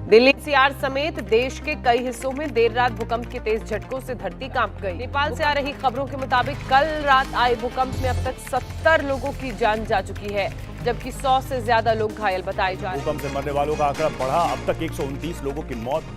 Delhi NCR समेत देश के कई हिस्सों में देर रात भूकंप के तेज झटकों से धरती कांप गई। नेपाल से आ रही खबरों के मुताबिक कल रात आए भूकंप में अब तक 70 लोगों की जान जा चुकी है, जबकि 100 से ज्यादा लोग घायल बताए जा रहे हैं। भूकंप से मरने वालों का आंकड़ा बढ़ा, अब तक 129 लोगों की मौत।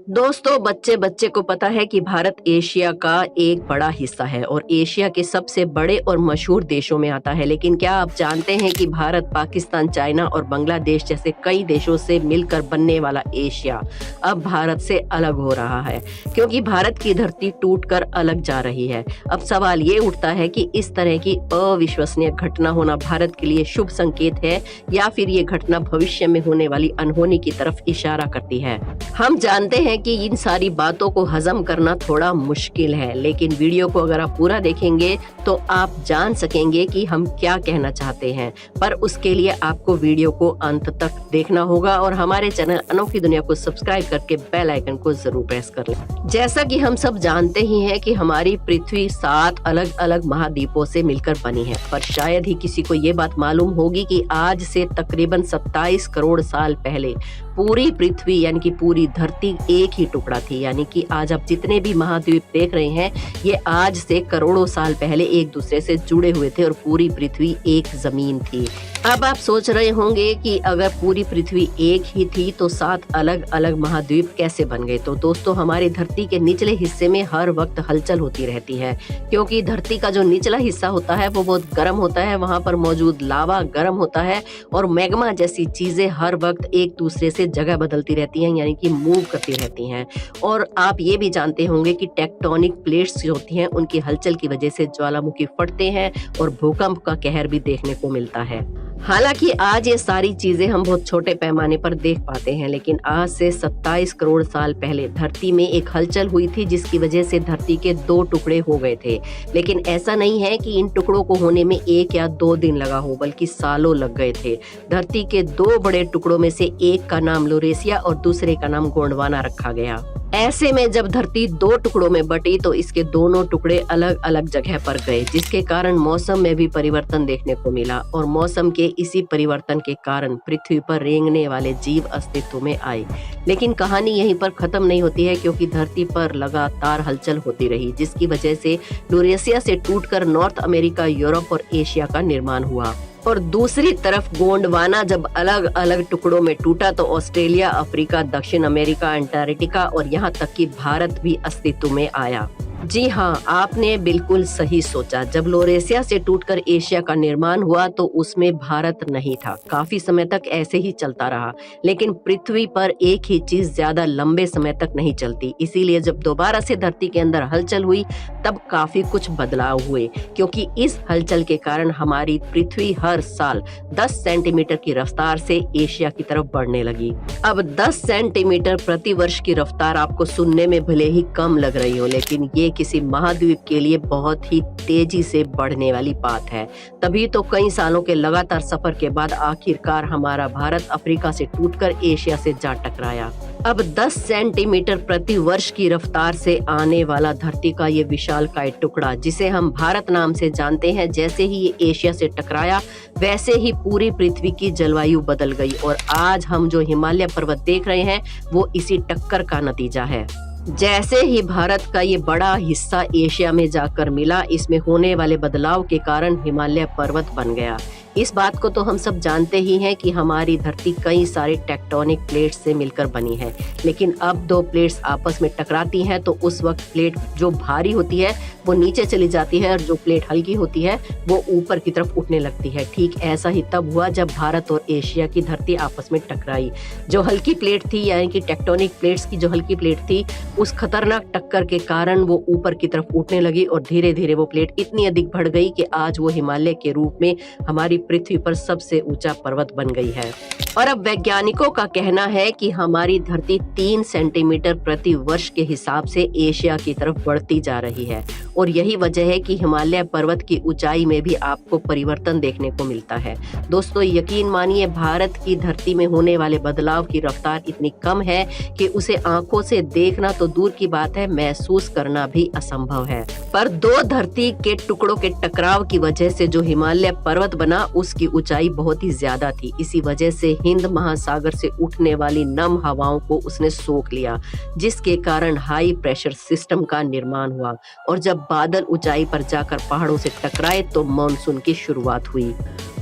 दोस्तों, बच्चे बच्चे को पता है कि भारत एशिया का एक बड़ा हिस्सा है और एशिया के सबसे बड़े और मशहूर देशों में आता है। लेकिन क्या आप जानते हैं कि भारत, पाकिस्तान, चाइना और बांग्लादेश जैसे कई देशों से मिलकर बनने वाला एशिया अब भारत से अलग हो रहा है, क्योंकि भारत की धरती टूटकर अलग जा रही है। अब सवाल ये उठता है कि इस तरह की अविश्वसनीय घटना होना भारत के लिए शुभ संकेत है या फिर ये घटना भविष्य में होने वाली अनहोनी की तरफ इशारा करती है। हम जानते हैं कि इन सारी बातों को हजम करना थोड़ा मुश्किल है, लेकिन वीडियो को अगर आप पूरा देखेंगे तो आप जान सकेंगे कि हम क्या कहना चाहते हैं। पर उसके लिए आपको वीडियो को अंत तक देखना होगा और हमारे चैनल अनोखी दुनिया को सब्सक्राइब करके बेल आइकन को जरूर प्रेस कर लें। जैसा कि हम सब जानते ही हैं कि हमारी पृथ्वी 7 अलग अलग महाद्वीपों से मिलकर बनी है, पर शायद ही किसी को ये बात मालूम होगी कि आज से तकरीबन 27 करोड़ साल पहले पूरी पृथ्वी यानी कि पूरी धरती एक ही टुकड़ा थी। यानी कि आज आप जितने भी महाद्वीप देख रहे हैं, ये आज से करोड़ों साल पहले एक दूसरे से जुड़े हुए थे और पूरी पृथ्वी एक जमीन थी। अब आप सोच रहे होंगे कि अगर पूरी पृथ्वी एक ही थी तो 7 अलग अलग महाद्वीप कैसे बन गए। तो दोस्तों, हमारी धरती के निचले हिस्से में हर वक्त हलचल होती रहती है, क्योंकि धरती का जो निचला हिस्सा होता है वो बहुत गर्म होता है। वहां पर मौजूद लावा गर्म होता है और मैग्मा जैसी चीजें हर वक्त एक दूसरे से जगह बदलती रहती हैं, यानी कि मूव करती रहती हैं। और आप ये भी जानते होंगे कि टेक्टोनिक प्लेट्स जो होती हैं उनकी हलचल की वजह से ज्वालामुखी फटते हैं और भूकंप का कहर भी देखने को मिलता है। हालांकि आज ये सारी चीजें हम बहुत छोटे पैमाने पर देख पाते हैं, लेकिन आज से 27 करोड़ साल पहले धरती में एक हलचल हुई थी जिसकी वजह से धरती के 2 टुकड़े हो गए थे। लेकिन ऐसा नहीं है कि इन टुकड़ों को होने में 1 या 2 दिन लगा हो, बल्कि सालों लग गए थे। धरती के 2 बड़े टुकड़ों में से एक का नाम लोरेसिया और दूसरे का नाम गोंडवाना रखा गया। ऐसे में जब धरती 2 टुकड़ों में बटी तो इसके दोनों टुकड़े अलग अलग जगह पर गए, जिसके कारण मौसम में भी परिवर्तन देखने को मिला और मौसम के इसी परिवर्तन के कारण पृथ्वी पर रेंगने वाले जीव अस्तित्व में आए। लेकिन कहानी यहीं पर खत्म नहीं होती है, क्योंकि धरती पर लगातार हलचल होती रही, जिसकी वजह से लोरेसिया से टूटकर नॉर्थ अमेरिका, यूरोप और एशिया का निर्माण हुआ। और दूसरी तरफ गोंडवाना जब अलग अलग टुकड़ों में टूटा तो ऑस्ट्रेलिया, अफ्रीका, दक्षिण अमेरिका, अंटार्कटिका और यहाँ तक कि भारत भी अस्तित्व में आया। जी हाँ, आपने बिल्कुल सही सोचा। जब लोरेसिया से टूटकर एशिया का निर्माण हुआ तो उसमें भारत नहीं था। काफी समय तक ऐसे ही चलता रहा, लेकिन पृथ्वी पर एक ही चीज ज्यादा लंबे समय तक नहीं चलती। इसीलिए जब दोबारा से धरती के अंदर हलचल हुई तब काफी कुछ बदलाव हुए, क्योंकि इस हलचल के कारण हमारी पृथ्वी हर साल 10 सेंटीमीटर की रफ्तार से एशिया की तरफ बढ़ने लगी। अब 10 सेंटीमीटर प्रति वर्ष की रफ्तार आपको सुनने में भले ही कम लग रही हो, लेकिन ये किसी महाद्वीप के लिए बहुत ही तेजी से बढ़ने वाली बात है। तभी तो कई सालों के लगातार सफर के बाद आखिरकार हमारा भारत अफ्रीका से टूटकर एशिया से जा टकराया। अब 10 सेंटीमीटर प्रति वर्ष की रफ्तार से आने वाला धरती का ये विशालकाय टुकड़ा, जिसे हम भारत नाम से जानते हैं, जैसे ही ये एशिया से टकराया वैसे ही पूरी पृथ्वी की जलवायु बदल गई और आज हम जो हिमालय पर्वत देख रहे हैं वो इसी टक्कर का नतीजा है। जैसे ही भारत का ये बड़ा हिस्सा एशिया में जाकर मिला, इसमें होने वाले बदलाव के कारण हिमालय पर्वत बन गया। इस बात को तो हम सब जानते ही हैं कि हमारी धरती कई सारे टेक्टोनिक प्लेट्स से मिलकर बनी है, लेकिन अब 2 प्लेट्स आपस में टकराती हैं तो उस वक्त प्लेट जो भारी होती है वो नीचे चली जाती है और जो प्लेट हल्की होती है वो ऊपर की तरफ उठने लगती है। ठीक ऐसा ही तब हुआ जब भारत और एशिया की धरती आपस में टकराई। जो हल्की प्लेट थी, यानी कि टेक्टोनिक प्लेट्स की जो हल्की प्लेट थी, उस खतरनाक टक्कर के कारण वो ऊपर की तरफ उठने लगी और धीरे धीरे वो प्लेट इतनी अधिक बढ़ गई कि आज वो हिमालय के रूप में हमारी पृथ्वी पर सबसे ऊंचा पर्वत बन गई है। और अब वैज्ञानिकों का कहना है कि हमारी धरती 3 सेंटीमीटर प्रति वर्ष के हिसाब से एशिया की तरफ बढ़ती जा रही है और यही वजह है कि हिमालय पर्वत की ऊंचाई में भी आपको परिवर्तन देखने को मिलता है। दोस्तों, यकीन मानिए, भारत की धरती में होने वाले बदलाव की रफ्तार इतनी कम है कि उसे आंखों से देखना तो दूर की बात है, महसूस करना भी असंभव है। पर 2 धरती के टुकड़ों के टकराव की वजह से जो हिमालय पर्वत बना उसकी ऊंचाई बहुत ही ज्यादा थी। इसी वजह से हिंद महासागर से उठने वाली नम हवाओं को उसने सोख लिया, जिसके कारण हाई प्रेशर सिस्टम का निर्माण हुआ और जब बादल ऊंचाई पर जाकर पहाड़ों से टकराए तो मानसून की शुरुआत हुई।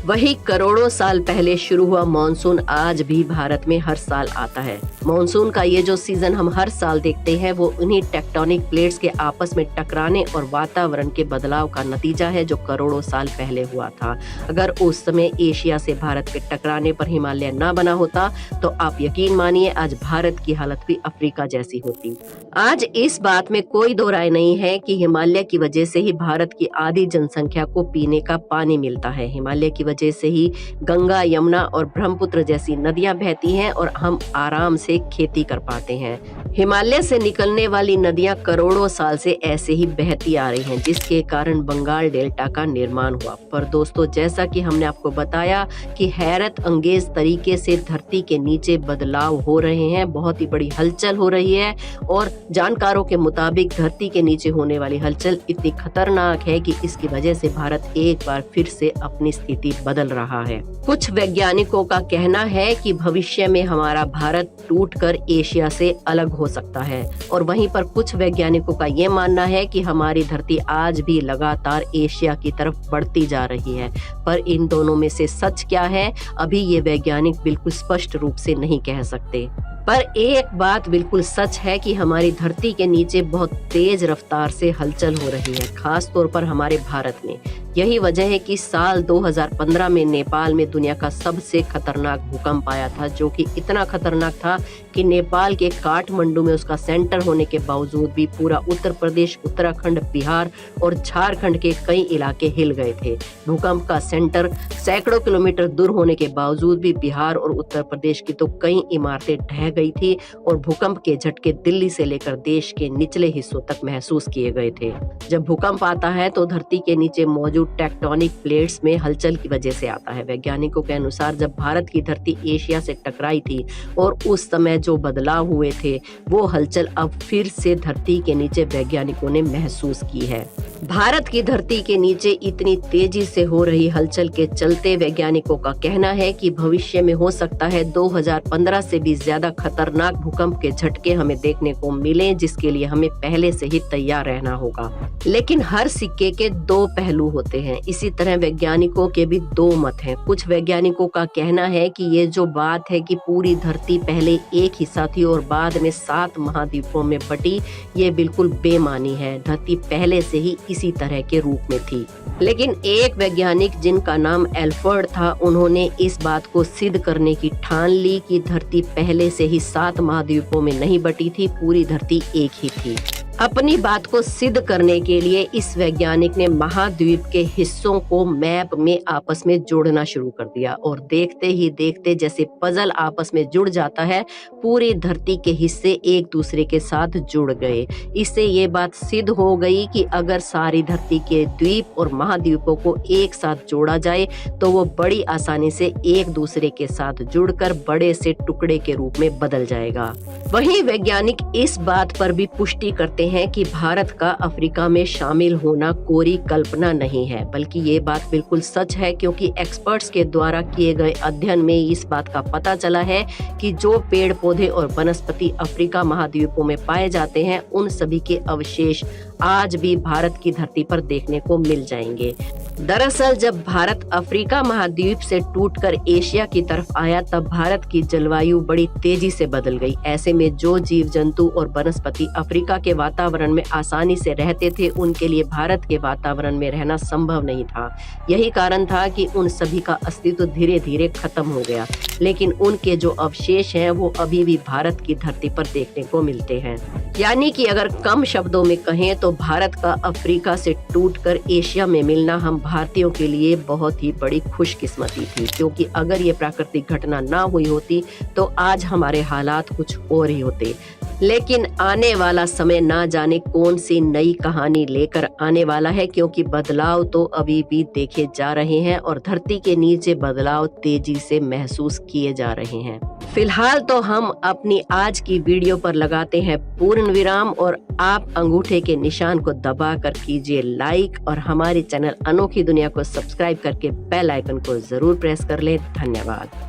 वही करोड़ों साल पहले शुरू हुआ मानसून आज भी भारत में हर साल आता है। मानसून का ये जो सीजन हम हर साल देखते हैं वो उन्हीं टेक्टोनिक प्लेट्स के आपस में टकराने और वातावरण के बदलाव का नतीजा है जो करोड़ों साल पहले हुआ था। अगर उस समय एशिया से भारत के टकराने पर हिमालय न बना होता तो आप यकीन मानिए आज भारत की हालत भी अफ्रीका जैसी होती। आज इस बात में कोई दो राय नहीं है कि हिमालय की वजह से ही भारत की आधी जनसंख्या को पीने का पानी मिलता है। हिमालय की वजह से ही गंगा, यमुना और ब्रह्मपुत्र जैसी नदियां बहती हैं और हम आराम से खेती कर पाते हैं। हिमालय से निकलने वाली नदियां करोड़ों साल से ऐसे ही बहती आ रही हैं, जिसके कारण बंगाल डेल्टा का निर्माण हुआ। पर दोस्तों, जैसा कि हमने आपको बताया कि हैरत अंगेज तरीके से धरती के नीचे बदलाव हो रहे हैं, बहुत ही बड़ी हलचल हो रही है और जानकारों के मुताबिक धरती के नीचे होने वाली हलचल इतनी खतरनाक है कि इसकी वजह से भारत एक बार फिर से अपनी स्थिति बदल रहा है। कुछ वैज्ञानिकों का कहना है कि भविष्य में हमारा भारत टूटकर एशिया से अलग हो सकता है और वहीं पर कुछ वैज्ञानिकों का ये मानना है कि हमारी धरती आज भी लगातार एशिया की तरफ बढ़ती जा रही है। पर इन दोनों में से सच क्या है, अभी ये वैज्ञानिक बिल्कुल स्पष्ट रूप से नहीं कह सकते। पर एक बात बिल्कुल सच है कि हमारी धरती के नीचे बहुत तेज रफ्तार से हलचल हो रही है, खास तौर पर हमारे भारत में। यही वजह है कि साल 2015 में नेपाल में दुनिया का सबसे खतरनाक भूकंप आया था, जो कि इतना खतरनाक था कि नेपाल के काठमांडू में उसका सेंटर होने के बावजूद भी पूरा उत्तर प्रदेश, उत्तराखंड, बिहार और झारखंड के कई इलाके हिल गए थे। भूकंप का सेंटर सैकड़ों किलोमीटर दूर होने के बावजूद भी बिहार और उत्तर प्रदेश की तो कई इमारतें ढह गई थी और भूकंप के झटके दिल्ली से लेकर देश के निचले हिस्सों तक महसूस किए गए थे। जब भूकंप आता है तो धरती के नीचे मौजूद टेक्टोनिक प्लेट्स में हलचल की वजह से आता है। वैज्ञानिकों के अनुसार जब भारत की धरती एशिया से टकराई थी और उस समय जो बदलाव हुए थे वो हलचल अब फिर से धरती के नीचे वैज्ञानिकों ने महसूस की है। भारत की धरती के नीचे इतनी तेजी से हो रही हलचल के चलते वैज्ञानिकों का कहना है कि भविष्य में हो सकता है 2015 से भी ज्यादा खतरनाक भूकंप के झटके हमें देखने को मिले, जिसके लिए हमें पहले से ही तैयार रहना होगा। लेकिन हर सिक्के के दो पहलू होते हैं। इसी तरह वैज्ञानिकों के भी दो मत हैं। कुछ वैज्ञानिकों का कहना है कि ये जो बात है कि पूरी धरती पहले एक हिस्सा थी और बाद में 7 महाद्वीपों में बटी, ये बिल्कुल बेमानी है। धरती पहले से ही इसी तरह के रूप में थी। लेकिन एक वैज्ञानिक जिनका नाम एल्फर्ड था, उन्होंने इस बात को सिद्ध करने की ठान ली कि धरती पहले से ही 7 महाद्वीपों में नहीं बटी थी, पूरी धरती एक ही थी। अपनी बात को सिद्ध करने के लिए इस वैज्ञानिक ने महाद्वीप के हिस्सों को मैप में आपस में जोड़ना शुरू कर दिया और देखते ही देखते जैसे पजल आपस में जुड़ जाता है, पूरी धरती के हिस्से एक दूसरे के साथ जुड़ गए। इससे ये बात सिद्ध हो गई कि अगर सारी धरती के द्वीप और महाद्वीपों को एक साथ जोड़ा जाए तो वो बड़ी आसानी से एक दूसरे के साथ जुड़कर बड़े से टुकड़े के रूप में बदल जाएगा। वहीं वैज्ञानिक इस बात पर भी पुष्टि करते हैं कि भारत का अफ्रीका में शामिल होना कोरी कल्पना नहीं है, बल्कि ये बात बिल्कुल सच है, क्योंकि एक्सपर्ट्स के द्वारा किए गए अध्ययन में इस बात का पता चला है कि जो पेड़ पौधे और वनस्पति अफ्रीका महाद्वीपों में पाए जाते हैं, उन सभी के अवशेष आज भी भारत की धरती पर देखने को मिल जाएंगे। दरअसल जब भारत अफ्रीका महाद्वीप से टूटकर एशिया की तरफ आया, तब भारत की जलवायु बड़ी तेजी से बदल गई। ऐसे में जो जीव जंतु और वनस्पति अफ्रीका के वातावरण में आसानी से रहते थे, उनके लिए भारत के वातावरण में रहना संभव नहीं था। यही कारण था कि उन सभी का अस्तित्व धीरे धीरे खत्म हो गया। लेकिन उनके जो अवशेष हैं वो अभी भी भारत की धरती पर देखने को मिलते हैं। यानी कि अगर कम शब्दों में कहें तो भारत का अफ्रीका से टूटकर एशिया में मिलना हम भारतीयों के लिए बहुत ही बड़ी खुशकिस्मती थी, क्योंकि अगर ये प्राकृतिक घटना ना हुई होती तो आज हमारे हालात कुछ और ही होते। लेकिन आने वाला समय ना जाने कौन सी नई कहानी लेकर आने वाला है, क्योंकि बदलाव तो अभी भी देखे जा रहे हैं और धरती के नीचे बदलाव तेजी से महसूस किए जा रहे हैं। फिलहाल तो हम अपनी आज की वीडियो पर लगाते हैं पूर्ण विराम और आप अंगूठे के निशान को दबाकर कीजिए लाइक और हमारे चैनल अनोखी दुनिया को सब्सक्राइब करके बेल आइकन को जरूर प्रेस कर लें। धन्यवाद।